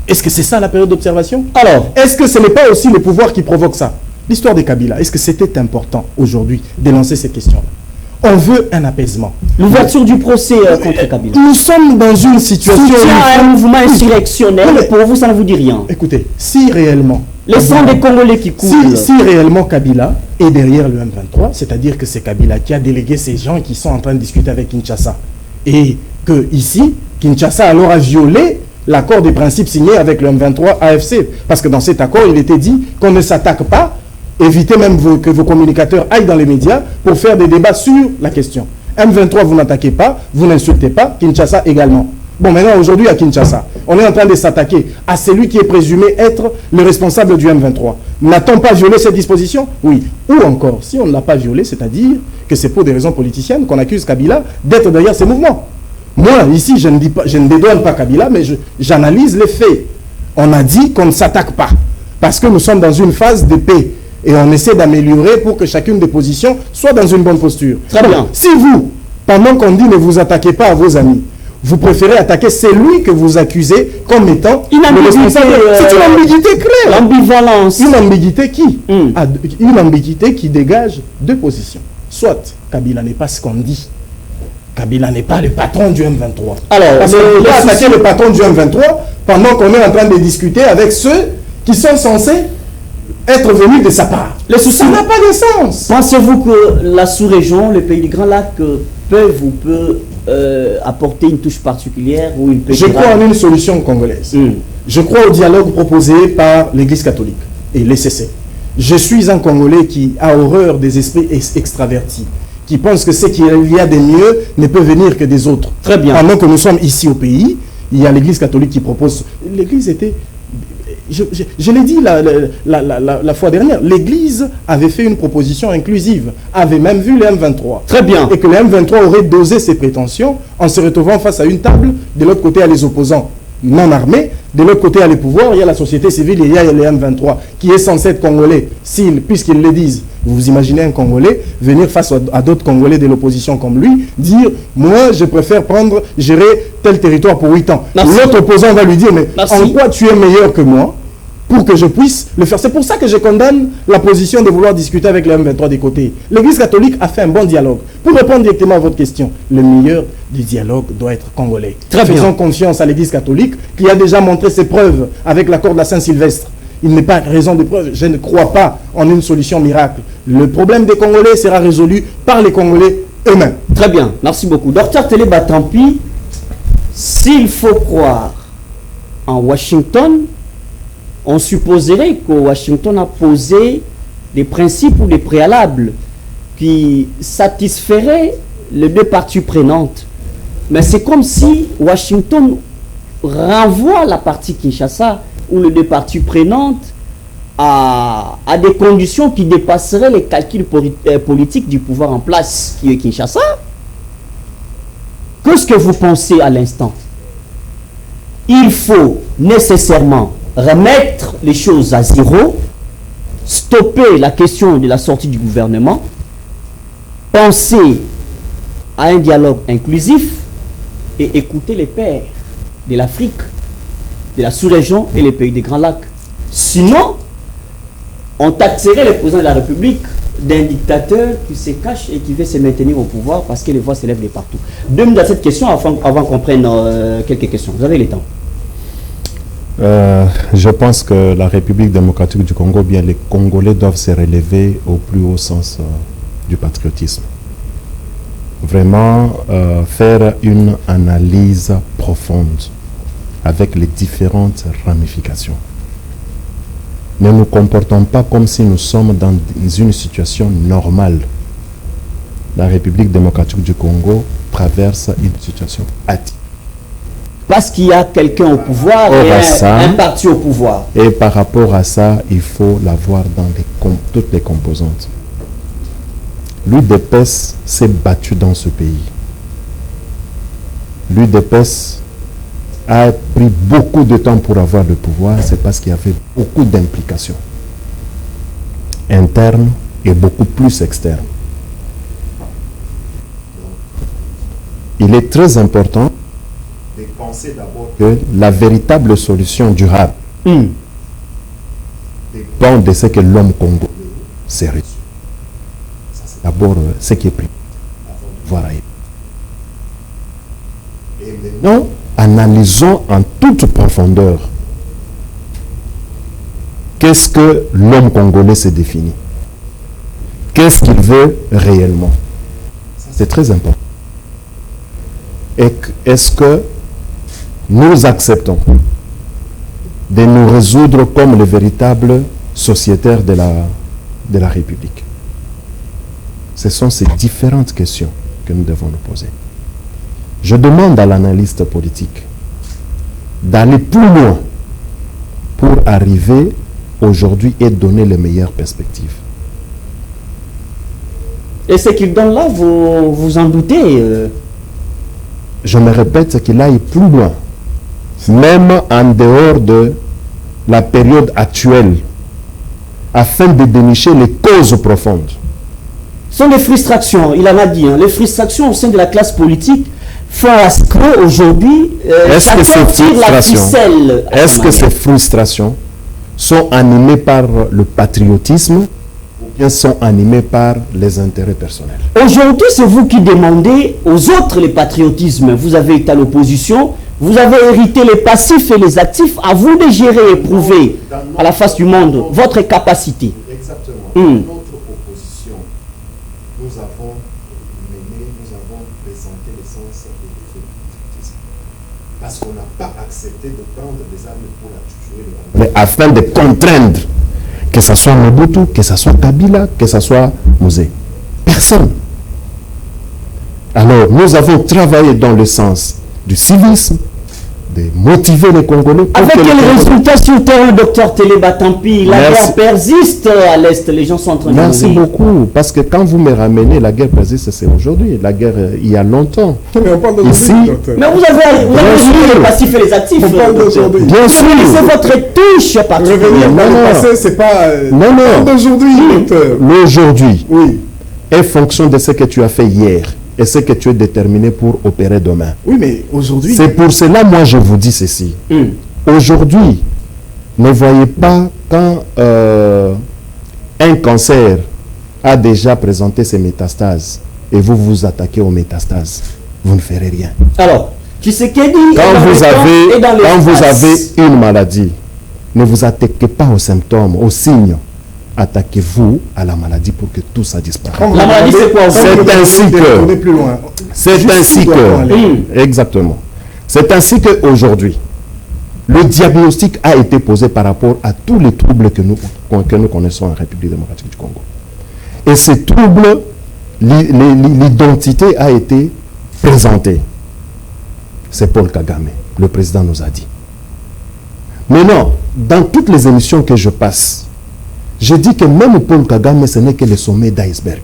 Est-ce que c'est ça la période d'observation? Alors, est-ce que ce n'est pas aussi le pouvoir qui provoque ça? L'histoire des Kabila, est-ce que c'était important aujourd'hui de lancer cette question-là? On veut un apaisement. L'ouverture du procès contre Kabila. Nous sommes dans une situation... Soutien à un mouvement insurrectionnel, pour vous, ça ne vous dit rien. Écoutez, si réellement... Les sangs des Congolais qui coulent. Si réellement Kabila est derrière le M23, c'est-à-dire que c'est Kabila qui a délégué ces gens qui sont en train de discuter avec Kinshasa, et que ici, Kinshasa alors a violé l'accord des principes signé avec le M23 AFC, parce que dans cet accord, il était dit qu'on ne s'attaque pas, évitez même que vos communicateurs aillent dans les médias pour faire des débats sur la question. M23, vous n'attaquez pas, vous n'insultez pas, Kinshasa également. Bon, maintenant, aujourd'hui, à Kinshasa, on est en train de s'attaquer à celui qui est présumé être le responsable du M23. N'a-t-on pas violé cette disposition? Oui. Ou encore, si on ne l'a pas violé, c'est-à-dire que c'est pour des raisons politiciennes qu'on accuse Kabila d'être derrière ces mouvements. Moi, ici, je ne dédouane pas Kabila, mais j'analyse les faits. On a dit qu'on ne s'attaque pas, parce que nous sommes dans une phase de paix. Et on essaie d'améliorer pour que chacune des positions soit dans une bonne posture. Très bien. Si vous, pendant qu'on dit ne vous attaquez pas à vos amis, vous préférez attaquer celui que vous accusez comme étant le responsable. C'est une ambiguïté claire. L'ambivalence. Une ambiguïté qui Une ambiguïté qui dégage deux positions. Soit Kabila n'est pas ce qu'on dit. Kabila n'est pas le patron du M23. Alors, parce qu'on peut attaquer le patron du M23 pendant qu'on est en train de discuter avec ceux qui sont censés être venus de sa part. Ça n'a pas de sens. Pensez-vous que la sous-région, le pays du Grand Lac, peut apporter une touche particulière ou une Je crois en une solution congolaise. Je crois au dialogue proposé par l'Église catholique et l'ECC. Je suis un Congolais qui a horreur des esprits extravertis, qui pense que ce qu'il y a de mieux ne peut venir que des autres. Très bien. Pendant que nous sommes ici au pays, il y a l'Église catholique qui propose... L'Église était... Je l'ai dit la fois dernière, l'Église avait fait une proposition inclusive, avait même vu le M23. Très bien. Et que le M23 aurait dosé ses prétentions en se retrouvant face à une table. De l'autre côté, il y a les opposants non armés. De l'autre côté, il y a les pouvoirs, il y a la société civile et il y a le M23 qui est censé être congolais, puisqu'ils le disent. Vous imaginez un Congolais venir face à d'autres Congolais de l'opposition comme lui, dire « Moi, je préfère gérer tel territoire pour 8 ans ». L'autre opposant va lui dire « Mais en quoi tu es meilleur que moi pour que je puisse le faire ?» C'est pour ça que je condamne la position de vouloir discuter avec le M23 des côtés. L'Église catholique a fait un bon dialogue. Pour répondre directement à votre question, le meilleur du dialogue doit être congolais. Faisons confiance à l'Église catholique qui a déjà montré ses preuves avec l'accord de la Saint-Sylvestre. Il n'est pas raison de preuve. Je ne crois pas en une solution miracle. Le problème des Congolais sera résolu par les Congolais eux-mêmes. Très bien, merci beaucoup. Docteur Téléba Tampi, s'il faut croire en Washington, on supposerait que Washington a posé des principes ou des préalables qui satisferaient les deux parties prenantes. Mais c'est comme si Washington renvoie la partie Kinshasa ou les deux parties prenantes à des conditions qui dépasseraient les calculs politiques du pouvoir en place qui est Kinshasa. Qu'est-ce que vous pensez à l'instant? Il faut nécessairement remettre les choses à zéro, stopper la question de la sortie du gouvernement, penser à un dialogue inclusif et écouter les pairs de l'Afrique, de la sous-région et les pays des Grands Lacs. Sinon, on taxerait le président de la République d'un dictateur qui se cache et qui veut se maintenir au pouvoir parce que les voix s'élèvent de partout. 2 minutes à cette question avant qu'on prenne quelques questions. Vous avez le temps. Je pense que la République démocratique du Congo, bien les Congolais doivent se relever au plus haut sens du patriotisme. Vraiment faire une analyse profonde avec les différentes ramifications. Ne nous comportons pas comme si nous sommes dans une situation normale. La République démocratique du Congo traverse une situation atypique. Parce qu'il y a quelqu'un au pouvoir et un parti au pouvoir. Et par rapport à ça, il faut l'avoir dans toutes les composantes. L'UDPS s'est battu dans ce pays. L'UDPS a pris beaucoup de temps pour avoir le pouvoir, c'est parce qu'il y avait beaucoup d'implications internes et beaucoup plus externes. Il est très important de penser d'abord que la véritable solution durable dépend de ce que l'homme congolais s'est reçu. D'abord, ce qui est pris. pouvoir ailleurs. Et maintenant, analysons en toute profondeur qu'est-ce que l'homme congolais se définit. Qu'est-ce qu'il veut réellement? C'est très important. Et est-ce que nous acceptons de nous résoudre comme les véritables sociétaires de la République? Ce sont ces différentes questions que nous devons nous poser. Je demande à l'analyste politique d'aller plus loin pour arriver aujourd'hui et donner les meilleures perspectives. Et ce qu'il donne là, vous en doutez Je me répète qu'il aille plus loin, même en dehors de la période actuelle, afin de dénicher les causes profondes. Ce sont les frustrations, il en a dit, hein, les frustrations au sein de la classe politique font à ce qu'aujourd'hui, est-ce que ces frustrations sont animées par le patriotisme ou bien sont animées par les intérêts personnels? Aujourd'hui, c'est vous qui demandez aux autres le patriotisme. Vous avez été à l'opposition, vous avez hérité les passifs et les actifs, à vous de gérer et prouver à la face du monde votre capacité. Exactement. Dans notre opposition, nous avons présenté l'essence de l'effectifisme. Parce qu'on n'a pas accepté de prendre des armes pour tuer les Rwandais. Afin de contraindre, que ce soit Mobutu, que ce soit Kabila, que ce soit Mosé. Personne. Alors, nous avons travaillé dans le sens du civisme, de motiver les Congolais. Avec quel résultat sur le terrain, docteur Téléba? Tant pis, la guerre persiste à l'Est, les gens sont en train de mourir. Merci beaucoup, parce que quand vous me ramenez, la guerre persiste, c'est aujourd'hui. La guerre, il y a longtemps. Mais on parle ici. Mais vous avez les passifs et les actifs. On parle d'aujourd'hui. Bien sûr. C'est votre touche particulière. Revenir dans le passé, c'est pas... non. D'aujourd'hui, docteur. L'aujourd'hui Oui. est fonction de ce que tu as fait hier et ce que tu es déterminé pour opérer demain. Oui, mais aujourd'hui... C'est pour cela, moi, je vous dis ceci. Aujourd'hui, ne voyez pas quand un cancer a déjà présenté ses métastases et vous vous attaquez aux métastases. Vous ne ferez rien. Alors, Tshisekedi, quand vous avez une maladie, ne vous attaquez pas aux symptômes, aux signes. Attaquez-vous à la maladie pour que tout ça disparaisse. La maladie, c'est quoi? C'est ainsi que... Exactement. C'est ainsi qu'aujourd'hui, le diagnostic a été posé par rapport à tous les troubles que nous connaissons en République démocratique du Congo. Et ces troubles, l'identité a été présentée. C'est Paul Kagame, le président nous a dit. Maintenant, dans toutes les émissions que je passe, je dis que même Paul Kagame, ce n'est que le sommet d'iceberg.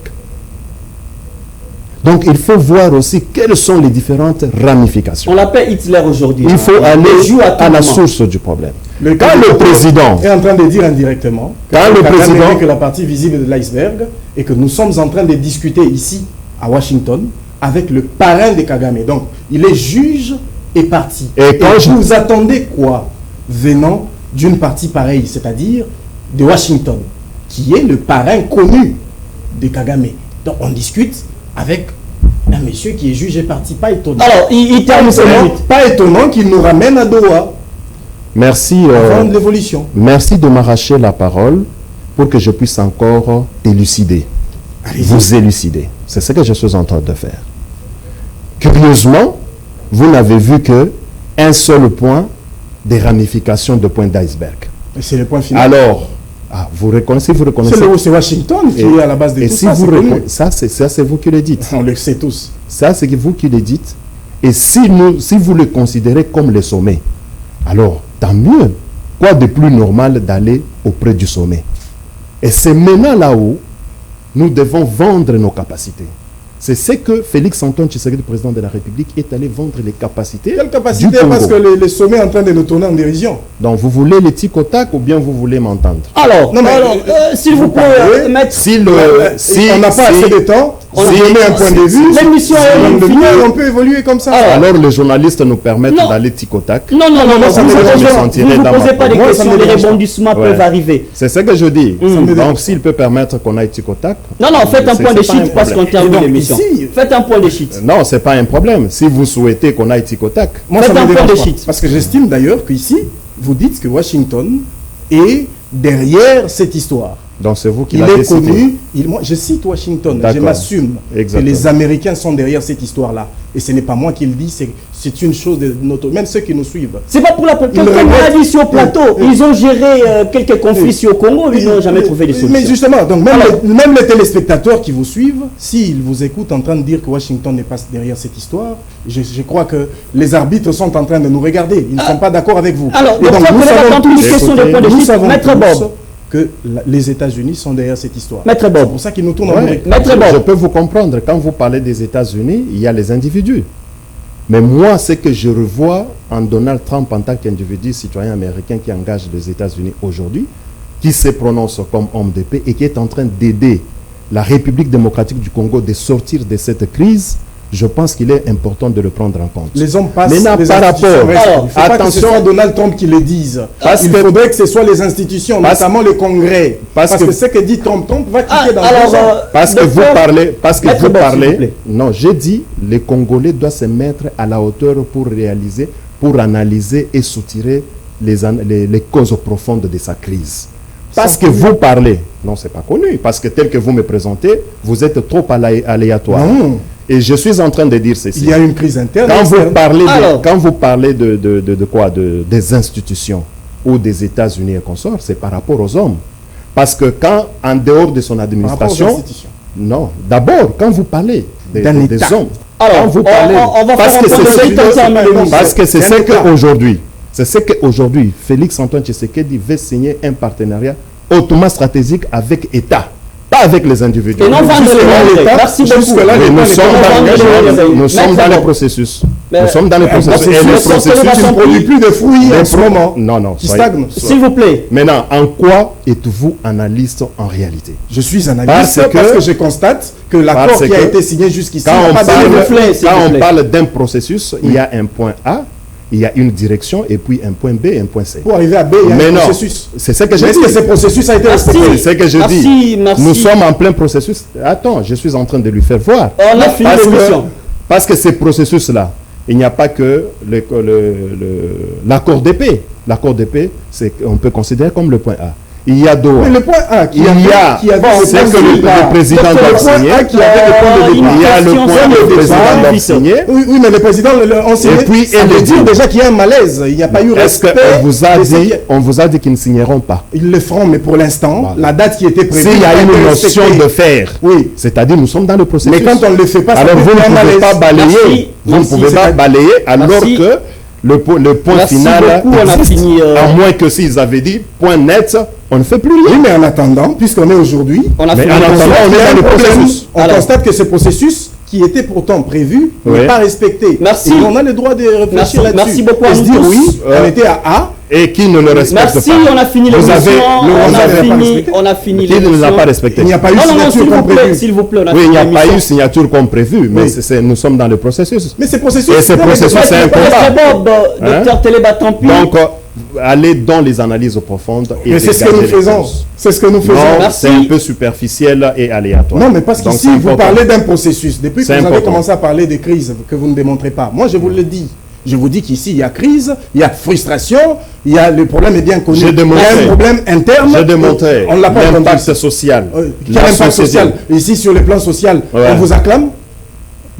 Donc il faut voir aussi quelles sont les différentes ramifications. On l'appelle Hitler aujourd'hui. Il faut aller à la source du problème. Quand le président est en train de dire indirectement que la partie visible de l'iceberg et que nous sommes en train de discuter ici à Washington avec le parrain de Kagame. Donc il est juge et parti. Et vous attendez quoi venant d'une partie pareille, c'est-à-dire de Washington, qui est le parrain connu de Kagame? Donc on discute avec un monsieur qui est juge et parti, pas étonnant. Alors, il termine pas étonnant qu'il nous ramène à Doha. Merci. L'évolution. Merci de m'arracher la parole pour que je puisse encore élucider, vous élucider. C'est ce que je suis en train de faire. Curieusement, vous n'avez vu que un seul point des ramifications de point d'iceberg. C'est le point final. Alors, vous reconnaissez. C'est Washington qui est à la base de tout ça. C'est vous qui le dites. On le sait tous. Ça, c'est vous qui le dites. Et si vous le considérez comme le sommet, alors tant mieux. Quoi de plus normal d'aller auprès du sommet? Et c'est maintenant là où nous devons vendre nos capacités. C'est ce que Félix Antoine Tshisekedi, président de la République, est allé vendre les capacités. Quelle capacité? Parce que le sommet est en train de nous tourner en dérision. Donc vous voulez les tic au tac ou bien vous voulez m'entendre? Alors, s'il vous plaît, on n'a pas assez de temps. On Si on met un point de vue, l'émission est finie. on peut évoluer comme ça. Alors les journalistes nous permettent Non. d'aller tic-au-tac. Non, ça me dérange pas. vous ne posez pas de Moi, ça questions, me les dérange pas. rebondissements Ouais. peuvent arriver. C'est ce que je dis. me dérange Donc s'il peut permettre qu'on aille tic-au-tac. Non, faites un c'est- point de c'est pas un shit parce qu'on problème. termine Et donc, l'émission. ici- Faites un point de shit. Non, c'est pas un problème. Si vous souhaitez qu'on aille tic-au-tac, Moi, Faites ça un me point dérange de pas. shit. Parce que j'estime d'ailleurs qu'ici, vous dites que Washington est derrière cette histoire. donc c'est vous qui Il l'avez est décidé. connu, moi je cite Washington, je D'accord. m'assume que Exactement. les Américains sont derrière cette histoire-là. Et ce n'est pas moi qui le dis, c'est une chose de notre... Même ceux qui nous suivent. C'est pas pour la première. Il Quelqu'un regrette. l'a dit sur plateau. Ils ont géré quelques conflits ici au Congo, ils n'ont jamais trouvé de Mais solution. justement, donc même, Alors- même les téléspectateurs qui vous suivent, s'ils vous écoutent en train de dire que Washington n'est pas derrière cette histoire, je crois que les arbitres sont en train de nous regarder. Ils ne sont pas d'accord avec vous. Alors, Et donc, donc, ça, nous on va savons tenter une tous- question de point de nous shit. savons Maître tous Bob. que les États-Unis sont derrière cette histoire. Maître C'est Bob. pour ça qu'ils nous tournent en Ouais. bourrique. Maître Bob. Je peux vous comprendre. Quand vous parlez des États-Unis, il y a les individus. Mais moi, ce que je revois en Donald Trump en tant qu'individu citoyen américain qui engage les États-Unis aujourd'hui, qui se prononce comme homme de paix et qui est en train d'aider la République démocratique du Congo de sortir de cette crise, je pense qu'il est important de le prendre en compte. Les hommes passent, Maintenant, les par institutions rapport- restent. Alors, Il ne faut pas que ce attention. soit Donald Trump qui le dise. Parce Il que- faudrait que ce soit les institutions, parce- notamment le Congrès. parce Parce, que- que ce que dit Trump va quitter Ah, dans alors, 2 ans. Parce que vous docteur, parlez, parce que Maître vous Bob, s'il vous parlez. plaît. Non, j'ai dit, les Congolais doivent se mettre à la hauteur pour réaliser, pour analyser et soutirer les causes profondes de sa crise. Parce que vous parlez, non, c'est pas connu, parce que tel que vous me présentez, vous êtes trop aléatoire. Non. Et je suis en train de dire ceci. Il y a une crise interne. Quand et vous externe. parlez, Alors. quand vous parlez de quoi, des institutions ou des États-Unis et consorts, c'est par rapport aux hommes. Parce que quand, en dehors de son Par rapport aux administration, institutions. non, d'abord, quand vous parlez D'un des État. hommes, Alors, quand vous parlez, on va parce faire que un point de c'est shit en terminant l'émission. parce que c'est C'est ce un État. qu'aujourd'hui, c'est ce qu'aujourd'hui, Félix Antoine Tshisekedi veut signer un partenariat hautement stratégique avec État, pas avec les individus. Et non vendre Jusque-là, les l'État- Merci beaucoup. jusque-là, Mais l'État nous n'est sommes pas dans, engagé dans les- nous sommes Maître dans les Bob. processus. Mais- Nous sommes dans les Un processus. processus, Et les sortez processus les processus. qui ne produit plus de fruits en ce moment. Non, non. Qui soyez- stagne. S'il vous plaît. Maintenant, en quoi êtes-vous analyste en réalité? Je suis Parce analyste parce que- que je constate que l'accord parce qui a que- été signé jusqu'ici Quand n'a on pas parle, donné de s'il vous plaît, s'il quand vous on plaît. parle d'un processus, il y a un point A, il y a une direction et puis un point B et un point C. Pour arriver à B, il y a Mais un non, processus. c'est ce que Mais j'ai est-ce que dit. ce processus a été Merci. respecté? C'est ce que je Merci, dis. merci. Nous sommes en plein processus. Attends, je suis en train de lui faire voir. On a fini l'émission. Parce que ces processus-là, il n'y a pas que l'accord de paix. L'accord de paix, on peut considérer comme le point A. Il y a d'autres. Mais le point A qui Il y a, qui avait c'est que le président Donc, doit le point signer. A qui avait le point de Il départ. y a le question point sur où le le président départ. doit Vite. signer. Oui, mais le président on signé. Et puis, ça elle veut le dire dit. déjà qu'il y a un malaise. Il n'y a pas eu Est-ce respect. qu'on vous a de ce dit, qui- on vous a dit qu'ils ne signeront pas? Ils le feront, mais pour l'instant, Voilà. la date qui était prévue. S'il y a été une notion respectée. de faire, Oui. c'est-à-dire nous sommes dans le processus. Mais quand on ne le fait pas, ça Alors peut vous créer un ne pouvez malaise. pas balayer, Merci, vous merci. ne pouvez pas C'est- balayer alors Merci. que le point Merci final beaucoup, on a existe. fini, À moins que s'ils avaient dit point net, on ne fait plus rien. Oui, mais en attendant, puisqu'on est aujourd'hui, On a Mais fini en l'émission. attendant, on il y est a dans un le problème. processus. On Alors. constate que ce processus qui était pourtant prévu Oui. n'est pas respecté. Merci. Et on a le droit de réfléchir Merci. là-dessus. Merci beaucoup à Et se nous dire tous. oui, on était à A. Et qui ne le respecte Merci, pas. on a fini Vous l'émission. avez- On vous a avez pas fini, respecté. on a fini Qui ne l'émission. l'a pas respecté. Il n'y a pas eu Non, non, non, signature s'il vous comme plaît, prévu. s'il vous plaît, on a Oui, il fini n'y a pas l'émission. eu signature comme prévu, mais Oui. nous sommes dans le processus. Mais ces processus, Et ces non, mais processus, pas- c'est un pas- combat. Maître Bob, Hein? docteur Téléba, tant pis. Donc, aller dans les analyses profondes et Mais c'est ce que dégager nous les faisons. causes. C'est ce que nous faisons. Non, Merci. c'est un peu superficiel et aléatoire. Non, mais parce Donc, qu'ici, c'est vous important. parlez d'un processus. Depuis que C'est vous avez important. commencé à parler des crises que vous ne démontrez pas, moi, je vous le dis. Je vous dis qu'ici, il y a crise, il y a frustration, il y a, le problème est bien connu. J'ai démontré. Il y a un problème interne. J'ai démontré On ne l'a pas entendu. l'impact social. Quel impact social? Ici, sur le plan social, Ouais. on vous acclame?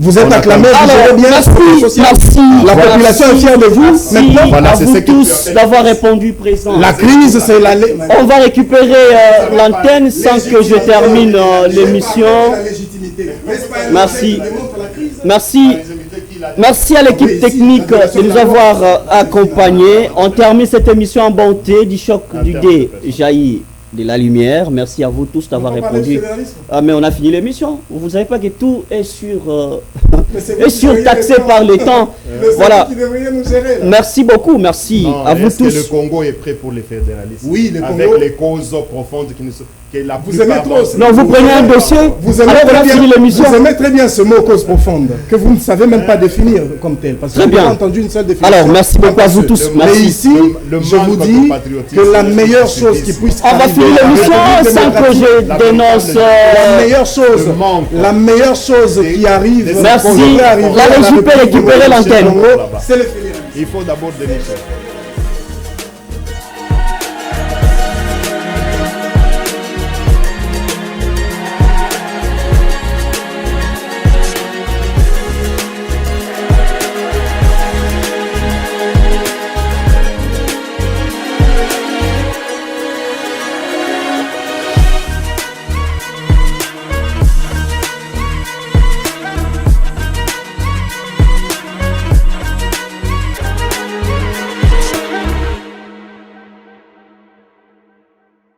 Vous êtes On acclamé, acclame. vous Alors, gérez bien merci, le plan social. merci. La population est fière de vous. Merci Maintenant, Voilà, à c'est vous ce que tous tu as d'avoir répondu présent. la crise, c'est la... On va récupérer l'antenne sans que je termine l'émission. Merci. Merci. Merci à l'équipe technique de nous avoir accompagnés. On termine cette émission en bonté du choc du dé jaillit de la lumière. Merci à vous tous d'avoir répondu. Ah, mais on a fini l'émission. Vous ne savez pas que tout est sur et surtaxé par le temps. Voilà. Merci beaucoup, merci à vous tous. Le Congo est prêt pour les fédéralistes? Oui, le Congo. Avec les causes profondes qui ne sont... Vous aimez trop. Non, vous prenez un dossier. Vous aimez très bien ce mot cause profonde que vous ne savez même pas définir comme tel. Parce que très bien. J'ai entendu une seule définition. Alors, merci beaucoup à vous tous. Mais ici, je vous dis que la meilleure chose qui puisse on va finir l'émission sans que je dénonce. La meilleure chose qui arrive. Merci. La régie peut récupérer l'antenne. C'est le fédéralisme. Il faut d'abord dénoncer.